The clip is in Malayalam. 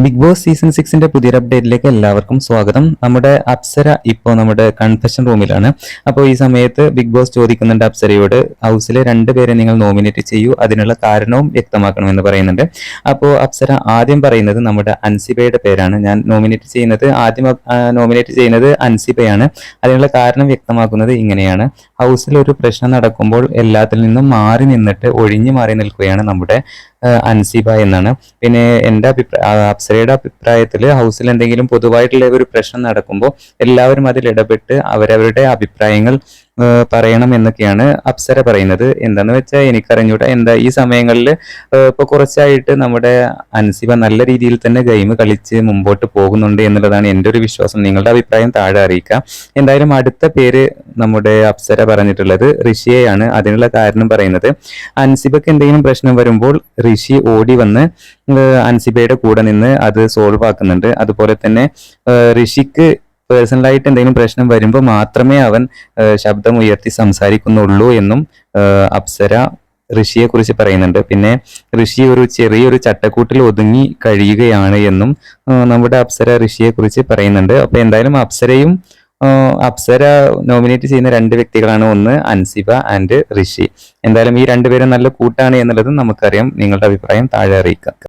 ബിഗ് ബോസ് സീസൺ 6ന്റെ പുതിയൊരു അപ്ഡേറ്റിലേക്ക് എല്ലാവർക്കും സ്വാഗതം. നമ്മുടെ അപ്സര ഇപ്പോൾ നമ്മുടെ കൺഫെഷൻ റൂമിലാണ്. അപ്പോൾ ഈ സമയത്ത് ബിഗ് ബോസ് ചോദിക്കുന്നുണ്ട് അപ്സരയോട്, ഹൗസിലെ 2 പേരെ നിങ്ങൾ നോമിനേറ്റ് ചെയ്യൂ, അതിനുള്ള കാരണവും വ്യക്തമാക്കണമെന്ന് പറയുന്നുണ്ട്. അപ്പോൾ അപ്സര ആദ്യം പറയുന്നത് നമ്മുടെ അൻസിബയുടെ പേരാണ്. ഞാൻ നോമിനേറ്റ് ചെയ്യുന്നത് അൻസിബയാണ്. അതിനുള്ള കാരണം വ്യക്തമാക്കുന്നത് ഇങ്ങനെയാണ്: ഹൗസിൽ ഒരു പ്രശ്നം നടക്കുമ്പോൾ എല്ലാത്തിൽ നിന്നും മാറി നിന്നിട്ട് ഒഴിഞ്ഞു മാറി നിൽക്കുകയാണ് നമ്മുടെ അൻസിബ എന്നാണ്. പിന്നെ അപ്സരയുടെ അഭിപ്രായത്തിൽ ഹൗസിൽ എന്തെങ്കിലും പൊതുവായിട്ടുള്ള ഒരു പ്രശ്നം നടക്കുമ്പോൾ എല്ലാവരും അതിൽ ഇടപെട്ട് അവരവരുടെ അഭിപ്രായങ്ങൾ പറയണം എന്നൊക്കെയാണ് അപ്സര പറയുന്നത്. എന്താന്ന് വെച്ചാൽ എനിക്കറിഞ്ഞൂടാ, എന്താ ഈ സമയങ്ങളിൽ ഇപ്പൊ കുറച്ചായിട്ട് നമ്മുടെ അൻസിബ നല്ല രീതിയിൽ തന്നെ ഗെയിം കളിച്ച് മുമ്പോട്ട് പോകുന്നുണ്ട് എന്നുള്ളതാണ് എൻ്റെ ഒരു വിശ്വാസം. നിങ്ങളുടെ അഭിപ്രായം താഴെ അറിയിക്കാം. എന്തായാലും അടുത്ത പേര് നമ്മുടെ അപ്സര പറഞ്ഞിട്ടുള്ളത് ഋഷിയെയാണ്. അതിനുള്ള കാരണം പറയുന്നത്, അൻസിബക്ക് എന്തെങ്കിലും പ്രശ്നം വരുമ്പോൾ ഋഷി ഓടി വന്ന് അൻസിബയുടെ കൂടെ നിന്ന് അത് സോൾവ് ആക്കുന്നുണ്ട്. അതുപോലെ തന്നെ ഋഷിക്ക് പേഴ്സണലായിട്ട് എന്തെങ്കിലും പ്രശ്നം വരുമ്പോൾ മാത്രമേ അവൻ ശബ്ദം ഉയർത്തി സംസാരിക്കുന്നുള്ളൂ എന്നും അപ്സര ഋഷിയെ കുറിച്ച് പറയുന്നുണ്ട്. പിന്നെ ഋഷി ഒരു ചെറിയൊരു ചട്ടക്കൂട്ടിൽ ഒതുങ്ങി കഴിയുകയാണ് എന്നും നമ്മുടെ അപ്സര ഋഷിയെ കുറിച്ച് പറയുന്നുണ്ട്. അപ്പൊ എന്തായാലും അപ്സര നോമിനേറ്റ് ചെയ്യുന്ന 2 വ്യക്തികളാണ്, ഒന്ന് അൻസിബ ആൻഡ് ഋഷി. എന്തായാലും ഈ 2 പേരും നല്ല കൂട്ടാണ് എന്നുള്ളത് നമുക്കറിയാം. നിങ്ങളുടെ അഭിപ്രായം താഴെ അറിയിക്കാം.